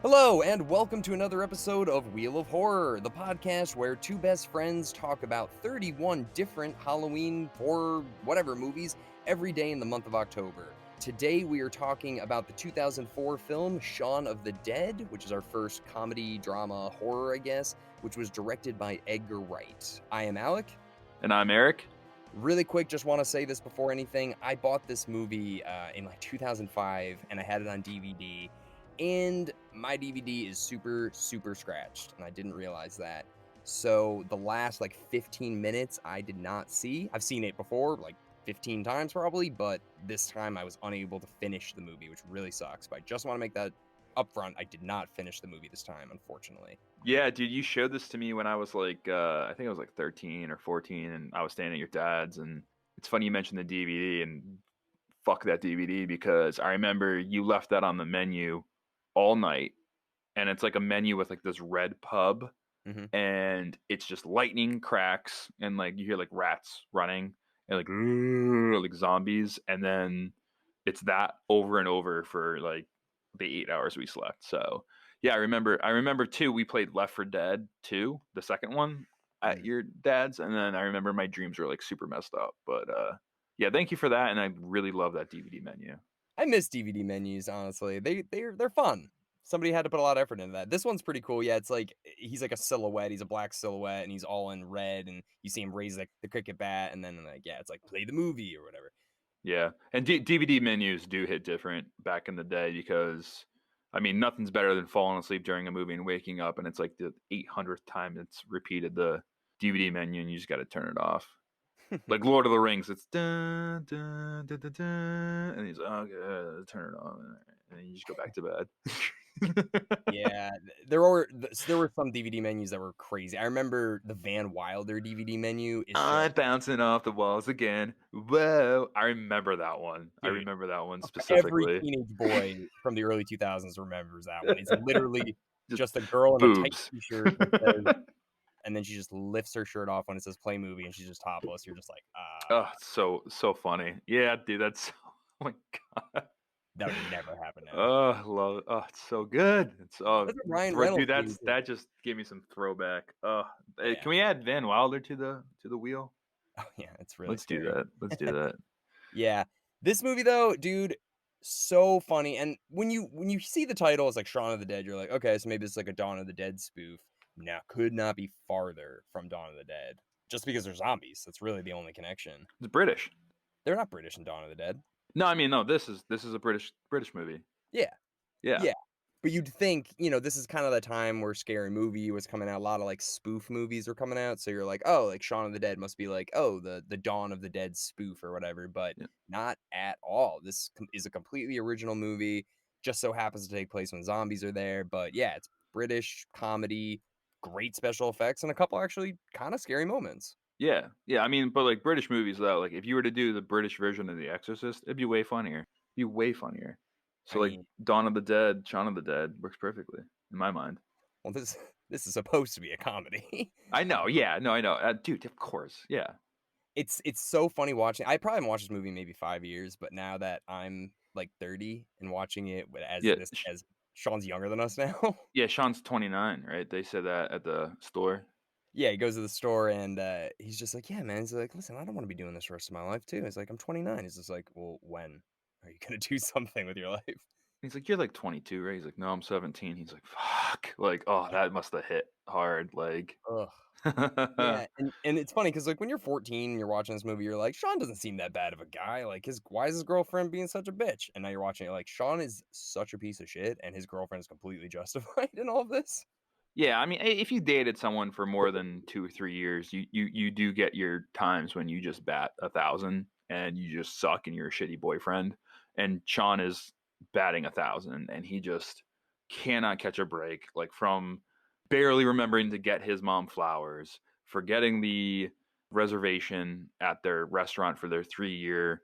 Hello, and welcome to another episode of Wheel of Horror, the podcast where two best friends talk about 31 different Halloween, horror, whatever movies every day in the month of October. Today we are talking about the 2004 film Shaun of the Dead, which is our first comedy, drama, horror, I guess, which was directed by Edgar Wright. I am Alec. And I'm Erik. Really quick, just want to say this before anything. I bought this movie in 2005, and I had it on DVD. And my DVD is super scratched, and I didn't realize that. So the last 15 minutes I did not see. I've seen it before, 15 times probably, but this time I was unable to finish the movie, which really sucks. But I just want to make that upfront. I did not finish the movie this time, unfortunately. Yeah, dude, you showed this to me when I was I think I was 13 or 14, and I was staying at your dad's. And it's funny you mentioned the DVD, and fuck that DVD, because I remember you left that on the menu all night, and it's like a menu with this red pub, and it's just lightning cracks, and you hear rats running and like zombies, and then it's that over and over for the 8 hours we slept. So yeah, I remember too, we played Left 4 Dead 2, the second one, at your dad's, and then I remember my dreams were super messed up. But yeah, thank you for that, and I really love that DVD menu. I miss DVD menus, honestly. They're fun. Somebody had to put a lot of effort into that. This one's pretty cool. Yeah, it's he's like a silhouette. He's a black silhouette, and he's all in red. And you see him raise the cricket bat, and then it's play the movie or whatever. Yeah, and DVD menus do hit different back in the day, because I mean, nothing's better than falling asleep during a movie and waking up, and it's like the 800th time it's repeated the DVD menu, and you just got to turn it off. Like Lord of the Rings, it's dun dun dun dun dun, and he's like, okay, turn it on, and then you just go back to bed. Yeah, there were some DVD menus that were crazy. I remember the Van Wilder DVD menu. I'm bouncing off the walls again. Whoa, I remember that one. Dude, I remember that one every specifically. teenage boy from the early 2000s remembers that one. It's literally just a girl in a tight boobs. t-shirt that says, and then she just lifts her shirt off when it says play movie, and she's just topless. You're just like, Oh, so funny. Yeah, dude, that's oh my god. that would never happen now. Oh, I love it. Oh, it's so good. It's That's a Ryan Reynolds dude, movie. that just gave me some throwback. Hey, Yeah. can we add Van Wilder to the wheel? Oh yeah, it's really Let's scary. do that. Let's do that. Yeah. This movie though, dude, so funny. And when you see the title, it's like Shaun of the Dead, you're like, okay, so maybe it's like a Dawn of the Dead spoof. Now, could not be farther from Dawn of the Dead. Just because they're zombies. That's really the only connection. It's British. They're not British in Dawn of the Dead. No, I mean, no, this is a British movie. Yeah. Yeah. Yeah. But you'd think, this is kind of the time where Scary Movie was coming out. A lot of spoof movies were coming out. So you're like, oh, Shaun of the Dead must be the Dawn of the Dead spoof or whatever. But not at all. This is a completely original movie. Just so happens to take place when zombies are there. But yeah, it's British comedy, great special effects, and a couple actually kind of scary moments. Yeah. I mean, but British movies though, if you were to do the British version of The Exorcist, it'd be way funnier. It'd be way funnier. So Dawn of the Dead, Shaun of the Dead works perfectly in my mind. Well, this is supposed to be a comedy. I know, yeah, no, I know, dude. Of course, yeah. It's so funny watching. I probably haven't watched this movie in maybe 5 years, but now that I'm 30 and watching it as Sean's younger than us now. Yeah, Sean's 29, right? They said that at the store. Yeah, he goes to the store and he's just like, yeah, man. He's like, listen, I don't want to be doing this the rest of my life too. He's like, I'm 29. He's just like, well, when are you gonna do something with your life? He's like, you're 22, right? He's like, no, I'm 17. He's like, fuck. Oh, that must have hit hard. Ugh. Yeah, and it's funny because when you're 14 and you're watching this movie, you're like, Shaun doesn't seem that bad of a guy. Why is his girlfriend being such a bitch? And now you're watching it Shaun is such a piece of shit, and his girlfriend is completely justified in all of this. Yeah, I mean, if you dated someone for more than 2 or 3 years, you do get your times when you just bat 1,000 and you just suck and you're a shitty boyfriend. And Shaun is batting 1,000, and he just cannot catch a break. From barely remembering to get his mom flowers, forgetting the reservation at their restaurant for their 3-year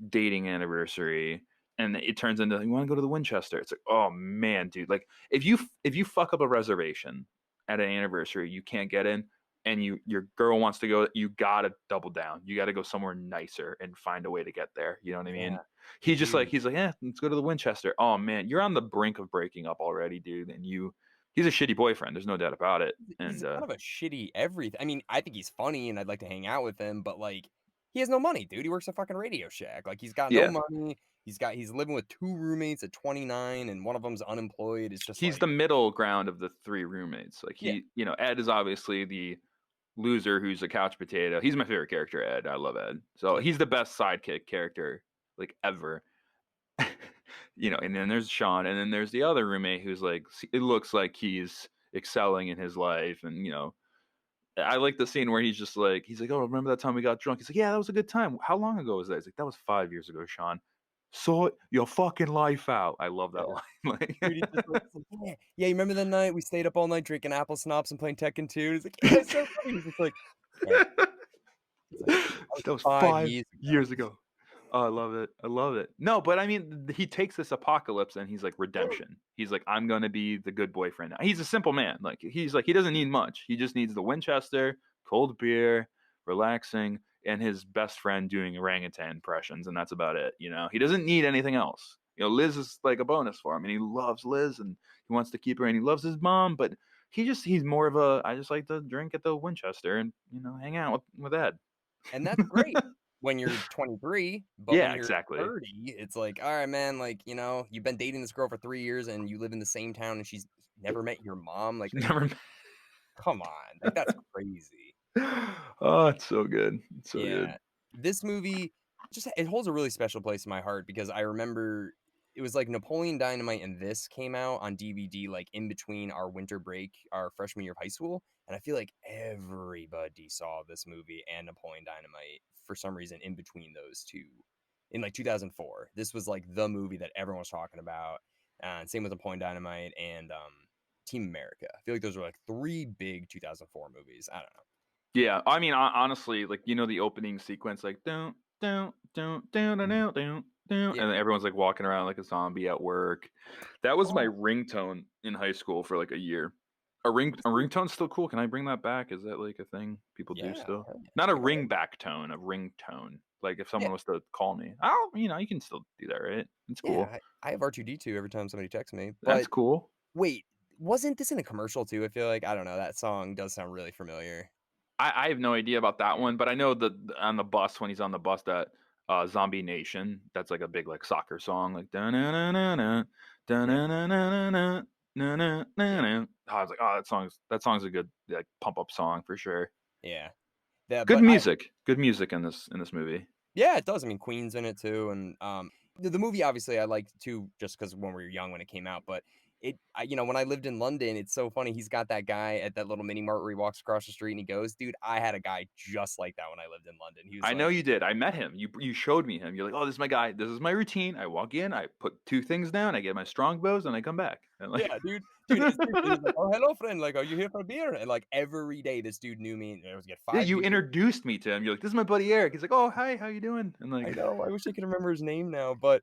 dating anniversary, and it turns into, you want to go to the Winchester. It's like, oh man, dude. If you fuck up a reservation at an anniversary, you can't get in. and your girl wants to go, you gotta double down. You gotta go somewhere nicer and find a way to get there. You know what I mean? Yeah, He's just like dude. he's like, yeah, let's go to the Winchester. Oh man, you're on the brink of breaking up already, dude. And he's a shitty boyfriend. There's no doubt about it. He's And kind of a shitty everything. I mean, I think he's funny and I'd like to hang out with him, but like he has no money, dude. He works a fucking Radio Shack. Like he's got no yeah, money. He's living with two roommates at 29 and one of them's unemployed. It's just he's like, the middle ground of the three roommates. Like yeah, Ed is obviously the loser who's a couch potato. He's my favorite character, Ed. I love Ed. So yeah. he's the best sidekick character like ever. And then there's Shaun, and then there's the other roommate who's like, it looks like he's excelling in his life, and I like the scene where he's like, oh, remember that time we got drunk? He's like, yeah, that was a good time. How long ago was that? He's like, that was 5 years ago, Shaun. Sort your fucking life out. I love that Yeah. line. Like, Dude, he's just like, yeah, yeah, you remember the night we stayed up all night drinking apple snops and playing Tekken 2? He's like, yeah, it's so funny. He's just like, yeah. It's like, that was that was 5 five years ago. years ago. Oh, I love it. I love it. No, but I mean, he takes this apocalypse and he's like redemption. He's like, I'm gonna be the good boyfriend now. He's a simple man. Like he's like, he doesn't need much. He just needs the Winchester, cold beer, relaxing, and his best friend doing orangutan impressions, and that's about it. He doesn't need anything else. Liz is like a bonus for him, and he loves Liz, and he wants to keep her, and he loves his mom, but he's more of a, I just like to drink at the Winchester and hang out with Ed. And that's great when you're 23, but when Yeah, you're exactly. 30, it's like, all right, man, like, you've been dating this girl for 3 years and you live in the same town and she's never met your mom. Like, Never. come on. Like, that's crazy. Oh, it's so good. It's so good. Yeah. This movie just it holds a really special place in my heart because I remember it was like Napoleon Dynamite and this came out on DVD like in between our winter break, our freshman year of high school, and I feel like everybody saw this movie and Napoleon Dynamite for some reason in between those two in like 2004. This was like the movie that everyone was talking about. And same with Napoleon Dynamite and Team America. I feel like those are like three big 2004 movies. I don't know. Yeah, I mean, honestly, like the opening sequence, like don't, and Yeah. then everyone's like walking around like a zombie at work. That was my Oh, ringtone in high school for like a year. A see, ringtone's still cool. Can I bring that back? Is that like a thing people do yeah, still? hell yeah. Not a Yeah, go ahead. ringback tone, a ringtone. Like if Yeah, someone was to call me, you can still do that, right? It's yeah. cool. I have R2D2 every time somebody texts me. That's But cool. wait, wasn't this in a commercial too? I feel like I don't know. That song does sound really familiar. I have no idea about that one, but I know that on the bus when he's on the bus that Zombie Nation, that's like a big like soccer song, like da na na na na da Yeah, na na na na na na na yeah, na. I was like, oh, that song's a good like pump up song for sure. yeah. That, Good but I music, good music in this movie. yeah, it does. I mean, Queen's in it too, and the movie obviously I liked too, just because when we were young when it came out. But when I lived in London, it's so funny. He's got that guy at that little mini mart where he walks across the street and he goes, "Dude, I had a guy just like that when I lived in London." He was I know like, you did. I met him. You showed me him. You're like, oh, this is my guy. This is my routine. I walk in, I put two things down, I get my strong bows, and I come back. And like, "Yeah, dude, it's seriously." He's like, "Oh, hello, friend. Like, are you here for a beer?" And like every day, this dude knew me. And I was get yeah, five you beers. introduced me to him. You're like, this is my buddy Eric. He's like, oh, hi, how you doing? And I like, know. I wish I could remember his name now, but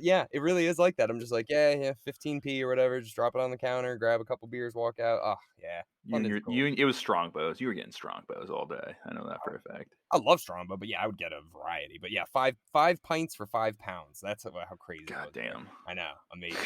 yeah, it really is like that. I'm just like, yeah, yeah, 15p or whatever. Just drop it on the counter, grab a couple beers, walk out. Oh, yeah, You and London's your cool. it was strong bows. You were getting strong bows all day. I know that for a fact. I love Strongbow, but yeah, I would get a variety. But yeah, five pints for 5 pounds. That's how crazy it God was there. damn. I know, amazing.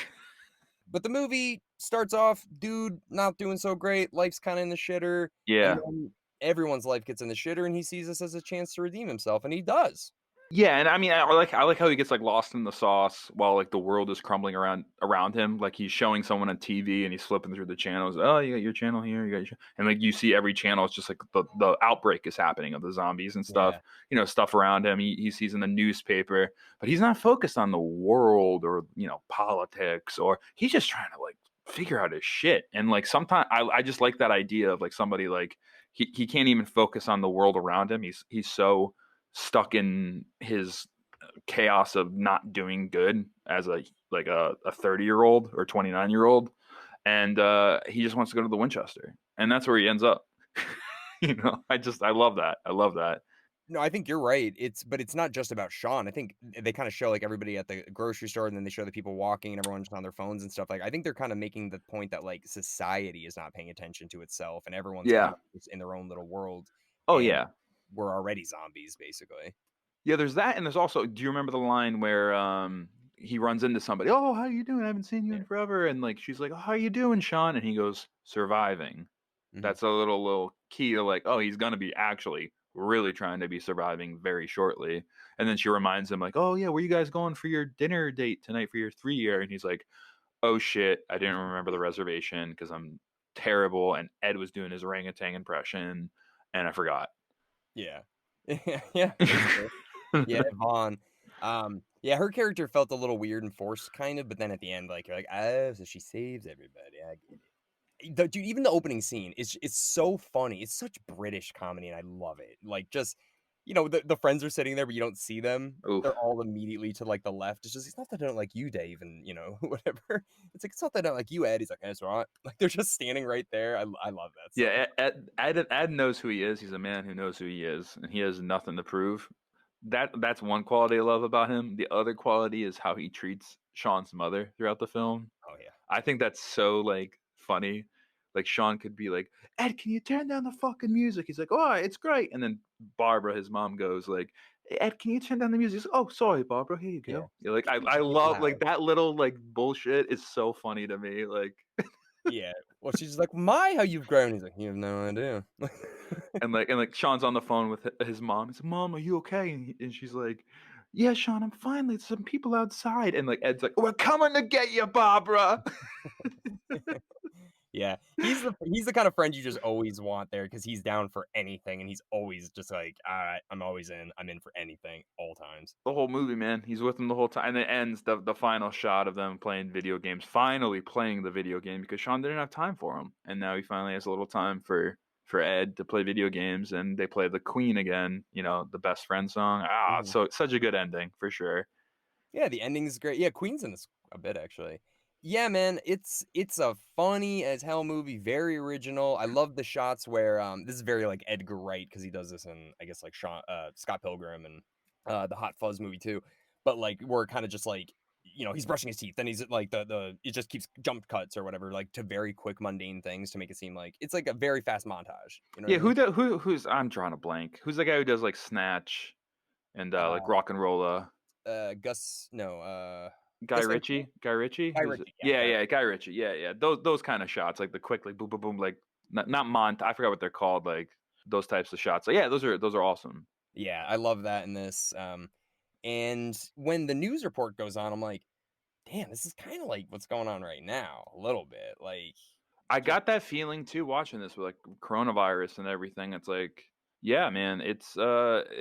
But the movie starts off, dude, not doing so great. Life's kind of in the shitter, and Yeah. then everyone's life gets in the shitter, and he sees this as a chance to redeem himself, and he does. Yeah, and I mean, I like how he gets like lost in the sauce while like the world is crumbling around him. Like he's showing someone on TV and he's flipping through the channels. Oh, you got your channel here. You got and like you see every channel. It's just like the outbreak is happening of the zombies and stuff. Yeah, Stuff around him. He sees in the newspaper, but he's not focused on the world or politics, or he's just trying to like figure out his shit. And like sometimes I just like that idea of like somebody like he can't even focus on the world around him. He's so stuck in his chaos of not doing good as a 30-year-old or 29-year-old, and he just wants to go to the Winchester, and that's where he ends up. I love that. I love that. No, I think you're right. But it's not just about Shaun. I think they kinda show, like, everybody at the grocery store, and then they show the people walking and everyone's on their phones and stuff. Like, I think they're kinda making the point that, like, society is not paying attention to itself, and everyone's kind Yeah. of just in their own little world, Oh, and yeah. we're already zombies, basically. Yeah, there's that, and there's also, do you remember the line where, he runs into somebody, "Oh, how you doing? I haven't seen you Yeah. in forever," and, like, she's like, "Oh, how you doing, Sean?" And he goes, "Surviving." Mhm. That's a little key to, like, oh, he's gonna be actually really trying to be surviving very shortly, and then she reminds him, like, "Oh, yeah, where you guys going for your dinner date tonight for your 3-year?" And he's like, "Oh, shit, I didn't remember the reservation because 'cause I'm terrible, and Ed was doing his orangutan impression, and I forgot." Yeah. Yeah, for sure. Yeah, Vaughn. Yeah, her character felt a little weird and forced kind of, but then at the end, like, you're like, "Oh, so she saves everybody, I get it." The dude, even the opening scene is it's so funny. It's such British comedy, and I love it. Like, just the friends are sitting there, but you don't see them. They're Oof. all immediately to, like, the left. It's just, "It's not that I don't like you, Dave," and, whatever. It's like, "It's not that I don't like you, Ed." He's like, "That's right." Like, they're just standing right there. I love that so Yeah, Ed knows who he is. He's a man who knows who he is, and he has nothing to prove. That's one quality I love about him. The other quality is how he treats Sean's mother throughout the film. Oh, yeah. I think that's so, like, funny. Like, Sean could be like, "Ed, can you turn down the fucking music?" He's like, "Oh, it's great." And then Barbara, his mom, goes like, "Hey, Ed, can you turn down the music?" He's like, "Oh, sorry, Barbara. Here you Yeah. go." Yeah, like, "Can you I turn it love, like, loud?" that little, like, bullshit is so funny to me. Like, Yeah. Well, she's like, "My, how you've grown." He's like, "You have no idea." and Sean's on the phone with his mom. He's like, "Mom, are you okay?" And she's like, "Yeah, Sean, I'm fine. There's some people outside." And, like, Ed's like, "We're coming to get you, Barbara." Yeah, he's the kind of friend you just always want there because he's down for anything, and he's always just like, "Alright, I'm always in. I'm in for anything, all times." The whole movie, man. He's with them the whole time, and it ends the final shot of them playing video games, finally playing the video game because Sean didn't have time for him, and now he finally has a little time for Ed to play video games, and they play the Queen again. The best friend song. Mhm. So such a good ending for sure. Yeah, the ending's great. Yeah, Queen's in this a bit, actually. Yeah, man, it's a funny as hell movie, very original. I love the shots where, this is very, like, Edgar Wright because he does this in, I guess, like, Scott Pilgrim and, the Hot Fuzz movie too. But, like, we're kinda just, like, he's brushing his teeth, then he's, like, the it just keeps jump cuts or whatever, like, to very quick, mundane things to make it seem like it's like a very fast montage, you know what Yeah, I mean? who's I'm drawing a blank. Who's the guy who does like Snatch and like Uh, Rock and Rolla? Gus no, Guy Gus Van Sant? Ritchie? Guy Ritchie? Guy Who's it? Ritchie, yeah, Yeah, Guy yeah, Ritchie. Guy Ritchie. Yeah, yeah. Those kind of shots, like the quick, like boom, boom, boom, like not I forgot what they're called, like those types of shots. So yeah, those are awesome. Yeah, I love that in this, and when the news report goes on, I'm like, "Damn, this is kinda like what's going on right now, a little bit." Like, I just got that feeling too watching this with like coronavirus and everything. It's like, yeah, man, it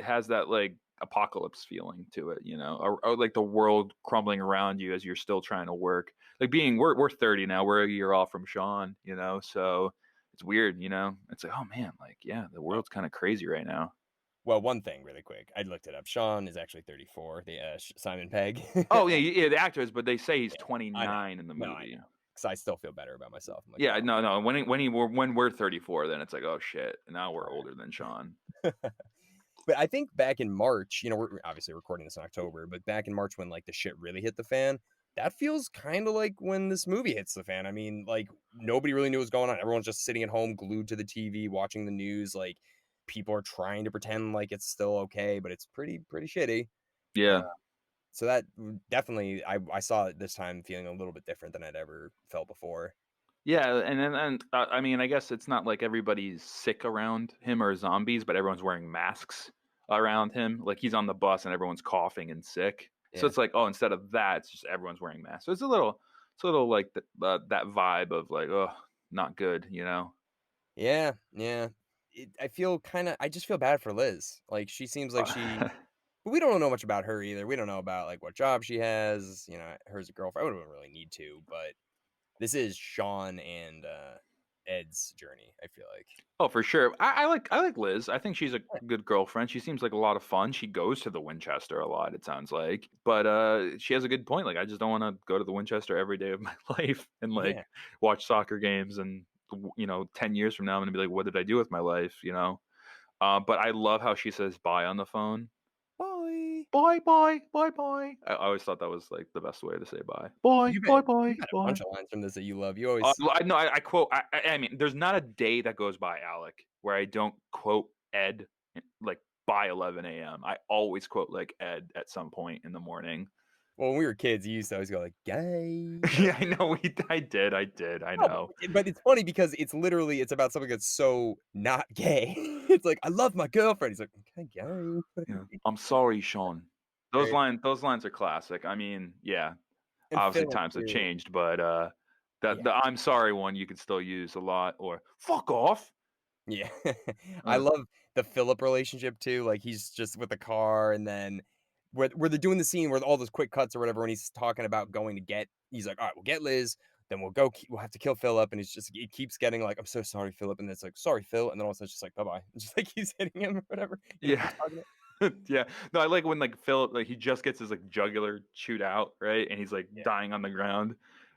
has that like apocalypse feeling to it, or like the world crumbling around you as you're still trying to work. Like we're 30 now, we're a year off from Sean, so it's weird, It's like, oh man, like yeah, the oh, world's kind of crazy right now. well, one thing really quick, I looked it up. Shaun is actually 34, the, Simon Pegg. Oh yeah, yeah, the actor is, but they say he's Yeah, I know. 29 in the No, I know. know, 'cause I still feel better about myself. I'm like, Yeah, "Well, no, no. When we're 34, then it's like, oh shit, now we're alright." older than Sean. But I think back in March, we're obviously recording this in October, but back in March when, like, the shit really hit the fan, that feels kinda like when this movie hits the fan. I mean, like, nobody really knew what was going on. Everyone's just sitting at home glued to the TV, watching the news, like, people are trying to pretend like it's still okay, but it's pretty shitty. Uh, Yeah. so that definitely I saw it this time feeling a little bit different than I'd ever felt before. Yeah, and I mean, I guess it's not like everybody's sick around him or zombies, but everyone's wearing masks around him. Like he's on the bus and everyone's coughing and sick. So Yeah. it's like, oh, instead of that, it's just everyone's wearing masks. So it's a little like that vibe of like, oh, not good. Yeah, yeah. I just feel bad for Liz. Like, she seems like but we don't know much about her either. We don't know about, like, what job she has, her as a girlfriend. We don't really need to, but this is Shaun and, Ed's journey, I feel like. Oh, for sure. I like Liz. I think she's a Yeah. good girlfriend. She seems like a lot of fun. She goes to the Winchester a lot, it sounds like. But she has a good point. Like I just don't want to go to the Winchester every day of my life and like Yeah. watch soccer games and 10 years from now I'm going to be like what did I do with my life? But I love how she says bye on the phone. Bye. Bye, bye, bye, bye. I always thought that was, like, the best way to say bye. Bye, bye, bye, You've got a bye. bunch of lines from this that you love. You always Well, I no, I quote I mean, there's not a day that goes by, Alec, where I don't quote Ed, like, by 11 AM. I always quote, like, Ed at some point in the morning. well, when we were kids, you used to always go like, "Gay." Yeah, I know, I did, I No, know. but it's funny because it's literally it's about something that's so not gay. It's like, "I love my girlfriend." He's like, "Okay, gay." Yeah. "I'm sorry, Shaun." Right? Those lines are classic. I mean, yeah, And obviously Philip times have too. changed, but, Yeah. the "I'm sorry" one you could still use a lot, or "Fuck off." Yeah. I Uh, love the Philip relationship too, like, he's just with the car and then where they're doing the scene where all those quick cuts or whatever, when he's talking about going to get he's like, "Alright, we'll get Liz, then we'll have to kill Philip," and he keeps getting like, "I'm so sorry, Philip," and it's like, "Sorry, Phil," and then all of a sudden it's just like, "Bye-bye." It's just like he's hitting him or whatever, yeah. keeps talking Yeah. No, I like when, like, Philip, like, he just gets his, like, jugular chewed out, right? And he's, like, Yeah, dying on the ground.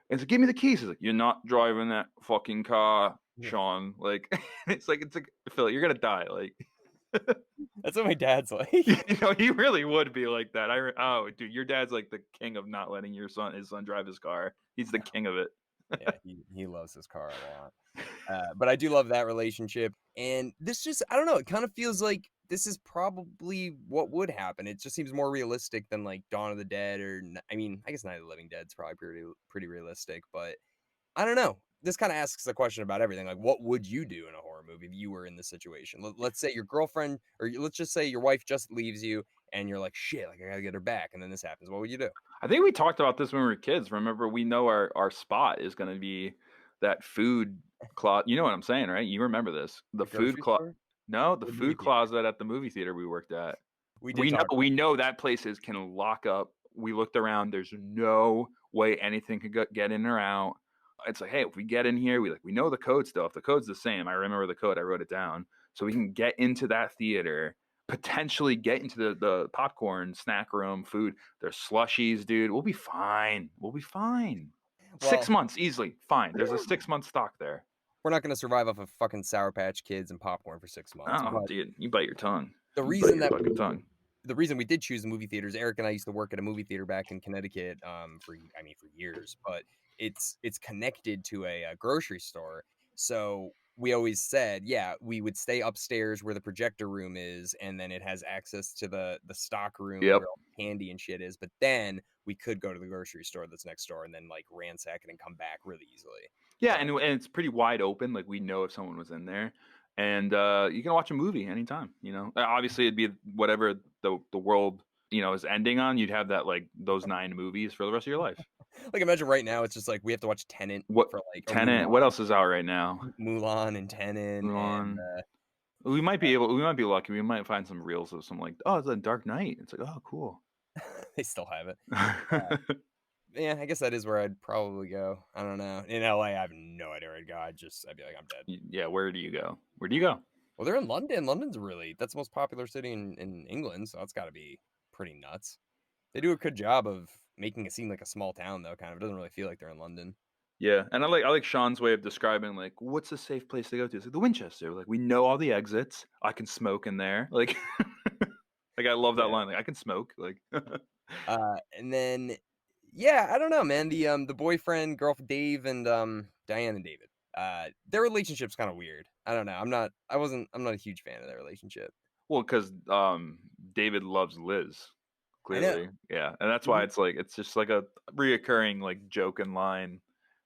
And he's like, "Give me the keys." He's like, "You're not driving that fucking car, yeah. Shaun." Like, it's like, "Phil, you're gonna die." Like, That's what my dad's like. he really would be like that. Oh, dude, your dad's, like, the king of not letting his son drive his car. He's the No. king of it. Yeah, he loves his car a lot. But I do love that relationship, and this just I don't know, it kind of feels like this is probably what would happen. It just seems more realistic than, like, Dawn of the Dead or I mean, I guess Night of the Living Dead's probably pretty realistic, but I don't know. This kinda asks a question about everything, like, what would you do in a horror movie if you were in this situation? Let's say your girlfriend let's just say your wife just leaves you, and you're like, "Shit, like, I gotta get her back," and then this happens. What would you do? I think we talked about this when we were kids. Remember, we know our spot is gonna be that food closet. You know what I'm saying, right? You remember this. The The food grocery closet. store No, the or the movie food theater? closet at the movie theater we worked at. We did We know talk about we know that places can lock up. We looked around. There's no way anything could get in or out. It's like, hey, if we get in here, we know the code still. If the code's the same, I remember the code. I wrote it down, so we can get into that theater. Potentially get into the popcorn snack room, food. There's slushies, dude. We'll be fine. We'll be fine. Six well, months easily. Fine. There's a 6 month stock there. we're not gonna survive off of fucking Sour Patch Kids and popcorn for 6 months, Oh, but dude, you bite your tongue. the You bite reason your that fucking tongue. the reason we did choose the movie theaters, Eric and I used to work at a movie theater back in Connecticut, for years, but it's connected to a grocery store. So we always said, yeah, we would stay upstairs where the projector room is, and then it has access to the stock room Yep. where all the candy and shit is. But then we could go to the grocery store that's next door and then like ransack it and come back really easily. Yeah, But and it's pretty wide open. Like we know if someone was in there, and you can watch a movie anytime. Obviously it'd be whatever the world is ending on. You'd have that like those 9 movies for the rest of your life. like imagine right now it's just like we have to watch Tenant What for like or Tenant? What else is out right now? Mulan and Tenet and, Mulan. We might be lucky. We might find some reels of some like, oh, it's a Dark Knight. It's like, oh, cool. they still have it. Yeah, I guess that is where I'd probably go. I don't know. In LA, I have no idea where I'd go. I'd be like, "I'm dead." Yeah, where do you go? Where do you go? Well, they're in London. London's really that's the most popular city in England, so that's gotta be pretty nuts. They do a good job of making it seem like a small town, though, kind of. It doesn't really feel like they're in London. Yeah, and I like Sean's way of describing like what's a safe place to go to. It's like the Winchester. Like we know all the exits. I can smoke in there. Like, like I love that Yeah. line. Like I can smoke. Like, And then, yeah, I don't know, man. The boyfriend, girlfriend, Dave, and Diane and David. Their relationship's kind of weird. I don't know. I'm not a huge fan of their relationship. well, because David loves Liz. I know. Clearly, yeah, and that's why Mhm. it's just like a reoccurring like joke and line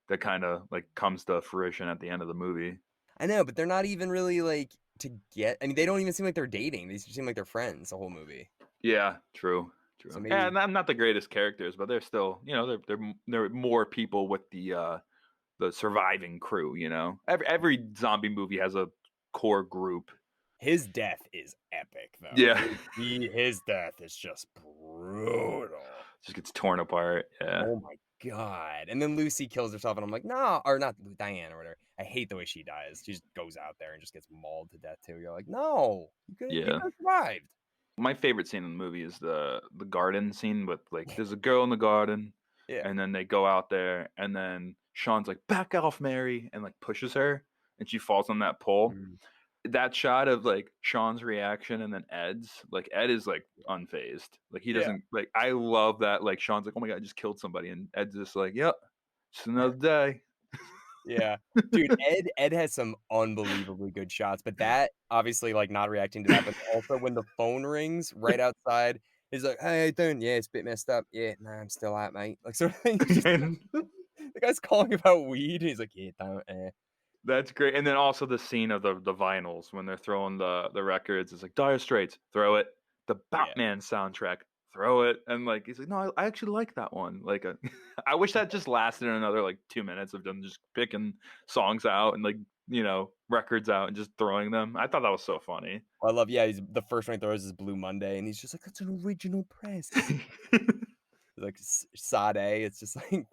that kind of like comes to fruition at the end of the movie. I know, but they're not even really like I mean, they don't even seem like they're dating. They just seem like they're friends the whole movie. Yeah, true, So true. Yeah, maybe and I'm not the greatest characters, but they're still, they're more people with the surviving crew. Every zombie movie has a core group. his death is epic though. Yeah, His death is just brutal. just gets torn apart. Yeah, Oh my god. And then Lucy kills herself and I'm like, "No," or not Diane or whatever. I hate the way she dies. She just goes out there and just gets mauled to death too. You're like, "No, you yeah. could have survived." My favorite scene in the movie is the garden scene with like there's a girl in the garden, Yeah. and then they go out there, and then Sean's like back off, Mary, and like pushes her, and she falls on that pole. Mhm. that shot of like Sean's reaction and then Ed's, like Ed is like unfazed. Like he Yeah. doesn't like I love that like Sean's like, "Oh my god, I just killed somebody." And Ed's just like, "Yep, just another day." Yeah. Dude, Ed has some unbelievably good shots, but that obviously, like, not reacting to that, but also when the phone rings right outside, he's like, "Hey, how you doing? Yeah, it's a bit messed up. Yeah, nah, I'm still out, mate." Like, sort of thing. He's just And the guy's calling about weed, and he's like, "Yeah, don't, that's great. And then also the scene of the vinyls when they're throwing the records. It's like Dire Straits, throw it. The Yeah. Batman soundtrack, throw it. And like he's like, no, I actually like that one. Like, I wish that just lasted another like 2 minutes of them just picking songs out and like records out and just throwing them. I thought that was so funny. I love yeah, he's the first one he throws is Blue Monday, and he's just like, "That's an original press." Like, S Sade, it's just like,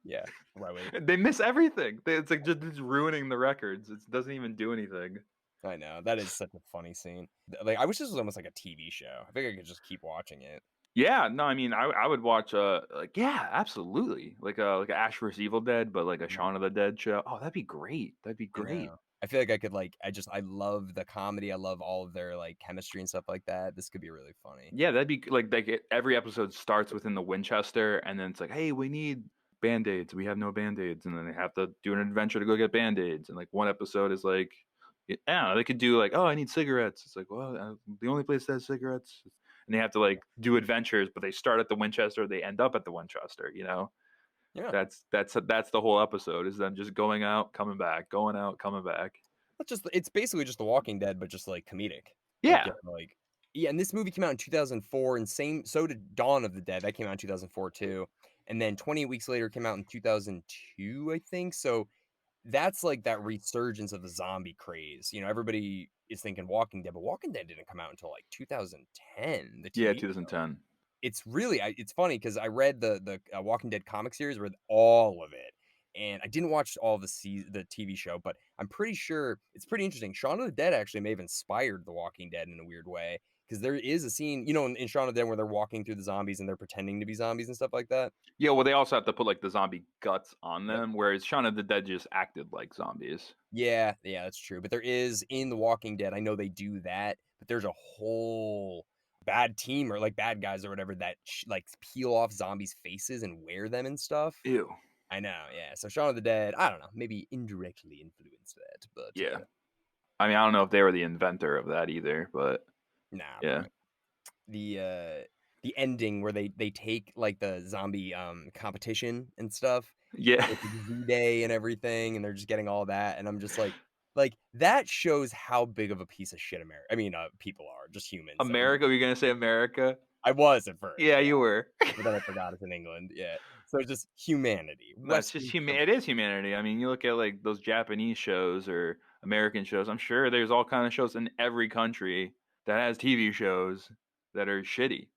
yeah, throw it. They miss everything. It's like just ruining the records. It doesn't even do anything. I know, that is such a funny scene. Like, I wish this was almost like a TV show. I think I could just keep watching it. Yeah, no, I mean, I would watch like yeah, absolutely, like a Ash vs Evil Dead, but like a Mhm. Shaun of the Dead show. Oh, that'd be great. That'd be I great. know. I feel like I could, like I love the comedy, I love all of their, like, chemistry and stuff like that. This could be really funny. Yeah, that'd be every episode starts within the Winchester, and then it's like, hey, we need band-aids. We have no band-aids, and then they have to do an adventure to go get band-aids. And like one episode is like, yeah, they could do like, oh, I need cigarettes. It's like, well, the only place that has cigarettes, and they have to like do adventures, but they start at the Winchester, they end up at the Winchester. Yeah. That's the whole episode is them just going out, coming back, going out, coming back. That's just it's basically just The Walking Dead, but just, like, comedic. Like, Yeah, just, like yeah, and this movie came out in 2004, and same so did Dawn of the Dead, that came out in 2004 too, and then 28 weeks later, it came out in 2002, I think, so that's, like, that resurgence of the zombie craze, everybody is thinking Walking Dead, but Walking Dead didn't come out until, like, 2010, the yeah, TV. 2010. It's really it's funny because I read the Walking Dead comic series, read all of it, and I didn't watch all the TV show, but I'm pretty sure it's pretty interesting. Shaun of the Dead actually may have inspired The Walking Dead in a weird way because there is a scene, in Shaun of the Dead where they're walking through the zombies and they're pretending to be zombies and stuff like that. Yeah, well, they also have to put like the zombie guts on Yep. them, whereas Shaun of the Dead just acted like zombies. Yeah, yeah, that's true. But there is in The Walking Dead, I know they do that, but there's a whole bad team or like bad guys or whatever that like peel off zombies' faces and wear them and stuff. Ew. I know, yeah. So Shaun of the Dead, I don't know, maybe indirectly influenced that, but Yeah. I mean, I don't know if they were the inventor of that either, but nah, yeah. probably the ending where they take like the zombie competition and stuff, Yeah. like Z-Day and everything, and they're just getting all that, and I'm just like that shows how big of a piece of shit America. I mean, people are just humans. America, were you gonna say America? I was at first, Yeah, yeah, you were. but then I forgot it's in England. Yeah, so it's just humanity, That's just Western. human. It is humanity. I mean, you look at like those Japanese shows or American shows. I'm sure there's all kind of shows in every country that has TV shows that are shitty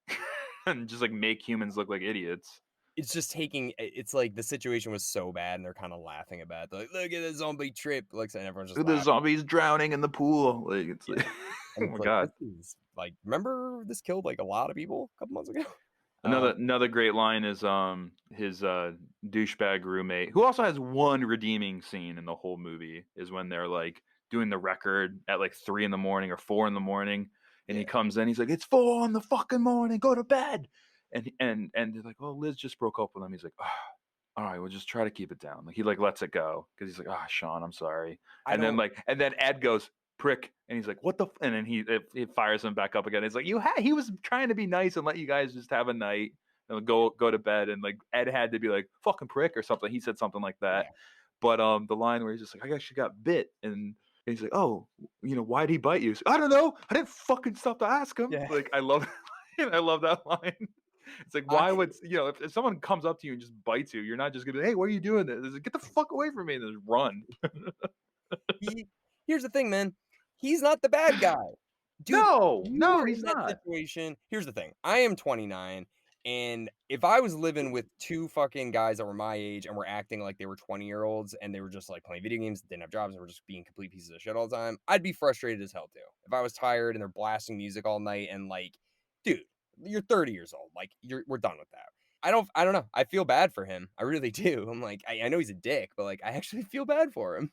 and just like make humans look like idiots. It's just it's like the situation was so bad and they're kinda laughing about it. They're like, "Look at the zombie trip." Like, and everyone's just Look at the laughing. zombies drowning in the pool. Like it's like, Yeah, and oh it's my like, god. this is like, remember this killed, like, a lot of people a couple months ago? Another great line is his douchebag roommate, who also has one redeeming scene in the whole movie, is when they're like doing the record at like 3 in the morning or 4 in the morning, and he Yeah. comes in, he's like, "It's 4 in the fucking morning, go to bed," and they're like, "Oh, Liz just broke up with him." He's like, oh, "All right, we'll just try to keep it down." Like he like lets it go because he's like, "Ah, Sean, I'm sorry," I and then don't Ed goes, "Prick," and he's like, "What the?" And then he fires him back up again. He's like, he was trying to be nice and let you guys just have a night and go to bed." And like Ed had to be like, "Fucking prick" or something. He said something like that. yeah. But the line where he's just like, "I actually got bit," and he's like, "Oh, why'd he bite you?" He's like, "I don't know. I didn't fucking stop to ask him." Yeah. Like I love, I love that line. It's like, I why would if someone comes up to you and just bites you, you're not just gonna be, "Hey, what are you doing?" This like, get the fuck away from me and just run. he here's the thing, man. He's not the bad guy. Dude, No, you no, were in he's that not. situation. Here's the thing. I am 29, and if I was living with 2 fucking guys that were my age and were acting like they were 20-year-olds and they were just, like, playing video games, didn't have jobs, and were just being complete pieces of shit all the time, I'd be frustrated as hell too. If I was tired and they're blasting music all night and, like, dude, you're 30 years old. Like, we're done with that. I don't know. I feel bad for him. I really do. I'm like, I know he's a dick, but, like, I actually feel bad for him.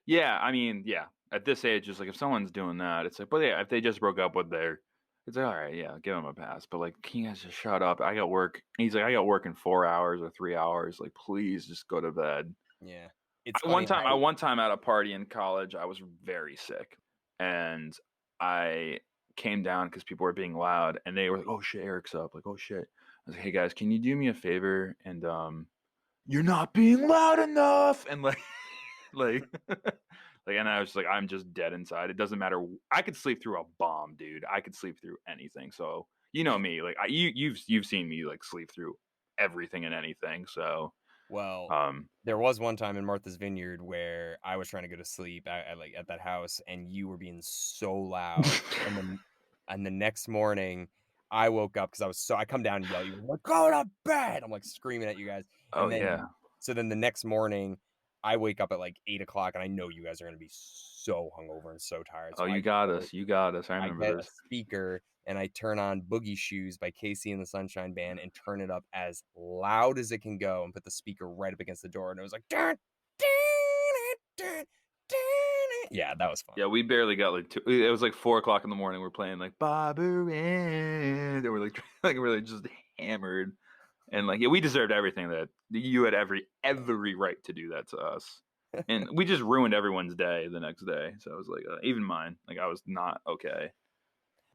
Yeah, I mean, yeah. at this age, it's like if someone's doing that, it's like, but yeah, if they just broke up with their, it's like, all right, yeah, give them a pass. But like, can you guys just shut up? I got work. He's like, I got work in 4 hours or 3 hours. Like, please just go to bed. Yeah. It's One funny. time, I one time at a party in college, I was very sick, and I came down because people were being loud, and they were like, "Oh shit, Eric's up!" Like, "Oh shit." I was like, "Hey guys, can you do me a favor?" And you're not being loud enough, and like, like, like, and I was like, I'm just dead inside. It doesn't matter. I could sleep through a bomb, dude. I could sleep through anything. So you know me, like, you've seen me like sleep through everything and anything. So Well, um, there was one time in Martha's Vineyard where I was trying to go to sleep like at that house, and you were being so loud, and the next morning I woke up because I come down and yell at you, like, "Go to bed!" I'm like screaming at you guys, oh and yeah. then the next morning I wake up at like 8 o'clock, and I know you guys are gonna be so hungover and so tired, Oh, so you got us. You got us. I I remember get a this. speaker and I turn on Boogie Shoes by Casey and the Sunshine Band and turn it up as loud as it can go and put the speaker right up against the door, and it was like, "Dun, dun, dun, dun." Yeah, that was fun. Yeah, we barely got like two. It was like 4 o'clock in the morning. We're playing like Bobber and we're like like really just hammered. And like, yeah, we deserved everything that you had every right to do that to us. And we just ruined everyone's day the next day. So I was like, even mine, like I was not okay.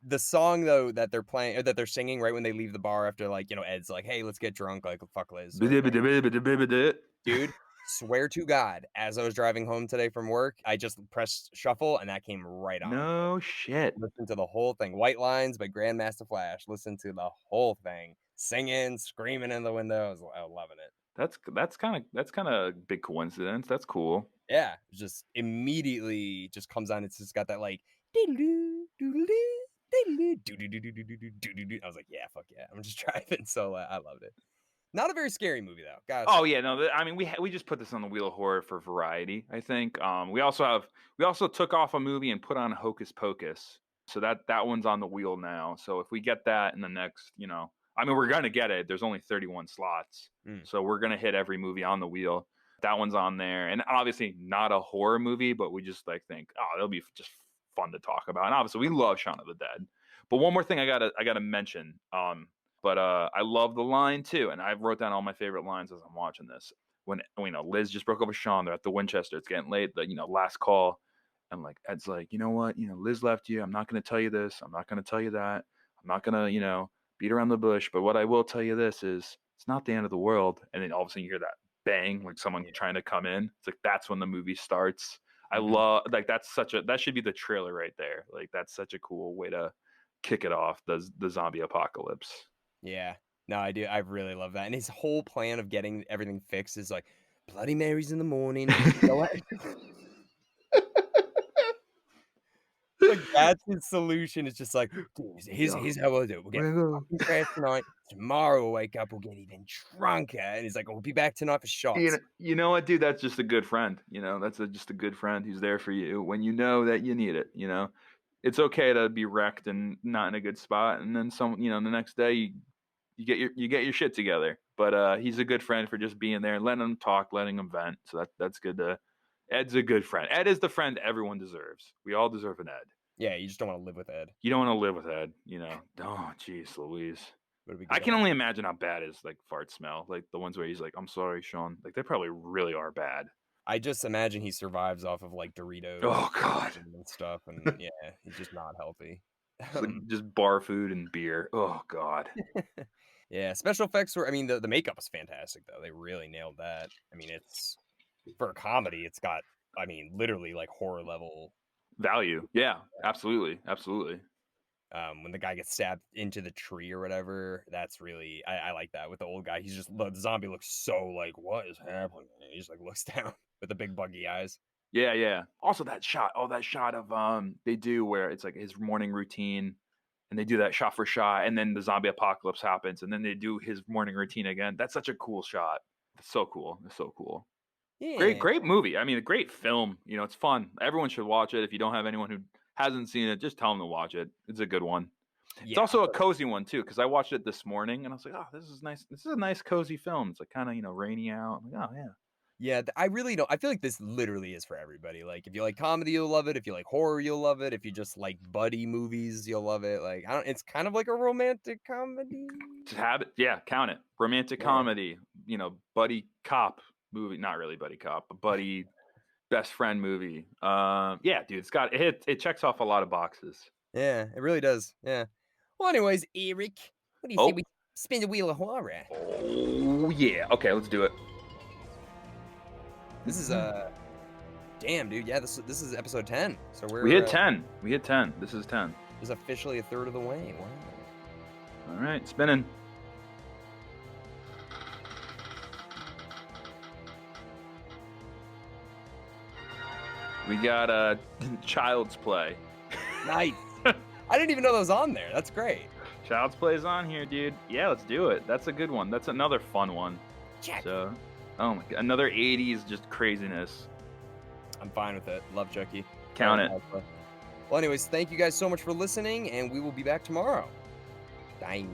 The song though that they're playing or that they're singing right when they leave the bar after, like, Ed's like, "Hey, let's get drunk, like fuck Liz," sort of thing. Dude, swear to God, as I was driving home today from work, I just pressed shuffle and that came right on. No shit. Listen to the whole thing. White Lines by Grandmaster Flash. Listen to the whole thing. Singing, screaming in the window. I was loving it. That's kind of a big coincidence. That's cool. Yeah, it just immediately just comes on. It's just got that like doodle-doo, doodle-doo, doodle-doo, doo-doo-doo-doo-doo-doo, doo-doo-doo. I was like, yeah, fuck yeah. I'm just driving. So I loved it. Not a very scary movie though. Gotta say. Oh yeah, no. I mean, we just put this on the wheel of horror for variety. I think. We also took off a movie and put on Hocus Pocus, so that one's on the wheel now. So if we get that in the next, I mean, we're gonna get it. There's only 31 slots, Mm, so we're gonna hit every movie on the wheel. That one's on there, and obviously not a horror movie, but we just like think, oh, it'll be just fun to talk about. And obviously, we love Shaun of the Dead. But one more thing I gotta mention. But I love the line too, and I wrote down all my favorite lines as I'm watching this. When Liz just broke up with Shaun, they're at the Winchester. It's getting late. The last call, and like Ed's like, you know what? Liz left you. I'm not going to tell you this. I'm not going to tell you that. I'm not going to beat around the bush. But what I will tell you this is, it's not the end of the world. And then all of a sudden you hear that bang, like someone yeah. trying to come in. It's like that's when the movie starts. I Mhm. love like that should be the trailer right there. Like that's such a cool way to kick it off. The zombie apocalypse. Yeah. No, I do. I really love that. And his whole plan of getting everything fixed is like Bloody Marys in the morning. Like, that's his solution. It's just like, "Dude, here's Yo, how we'll do it. We'll get we're gonna, fucking trashed tonight. Tomorrow we'll wake up, we'll get even drunker." And he's like, "We'll be back tonight for shots." you know what, dude? That's just a good friend. That's just a good friend who's there for you when you know that you need it. It's okay to be wrecked and not in a good spot, and then the next day you get your shit together. But he's a good friend for just being there and letting him talk, letting him vent. So that's good to. Ed's a good friend. Ed is the friend everyone deserves. We all deserve an Ed. Yeah, you just don't wanna live with Ed. You don't want to live with Ed. Oh, jeez, Louise. Would be I good to can have. only imagine how bad his like farts smell. Like the ones where he's like, "I'm sorry, Shaun." Like they probably really are bad. I just imagine he survives off of, like, Doritos Oh God, and stuff, and yeah, he's just not healthy. just like just bar food and beer. Oh God. Yeah, special effects were I mean, the makeup was fantastic, though. They really nailed that. I mean, it's for a comedy, it's got, I mean, literally, like, horror level. Value. Yeah, absolutely, absolutely. When the guy gets stabbed into the tree or whatever, that's really I like that with the old guy. He's just the zombie looks so like, "What is happening?" And he just, like, looks down with the big buggy eyes. Yeah, yeah. Also that shot. Oh, that shot of they do where it's like his morning routine, and they do that shot for shot, and then the zombie apocalypse happens, and then they do his morning routine again. That's such a cool shot. It's so cool. It's so cool. Great, Yeah. great movie. I mean, a great film. It's fun. Everyone should watch it. If you don't have anyone who hasn't seen it, just tell them to watch it. It's a good one. It's Yeah. also a cozy one too, because I watched it this morning and I was like, oh, this is nice. This is a nice cozy film. It's like kind of rainy out. I'm like, oh yeah. Yeah, I really don't. I feel like this literally is for everybody. Like, if you like comedy, you'll love it. If you like horror, you'll love it. If you just like buddy movies, you'll love it. Like, I don't. It's kind of like a romantic comedy. To have it, yeah, count it. Romantic Yeah, comedy, buddy cop movie. Not really buddy cop, but buddy best friend movie. Yeah, dude, it checks off a lot of boxes. yeah, it really does. Yeah. Well, anyways, Eric, what do you say Oh, we spin the wheel of horror? oh yeah. Okay, let's do it. This is damn, dude. Yeah, this is episode 10. So We we're hit 10. We hit 10. This is 10. this is officially a third of the way. Wow. All right, spinning. We got Child's Play. Nice. I didn't even know that was on there. That's great. Child's Play is on here, dude. Yeah, let's do it. That's a good one. That's another fun one. Check. So, oh my god, another 80s just craziness. I'm fine with it. Love Chucky. Count it. Well, anyways, thank you guys so much for listening, and we will be back tomorrow. Bye.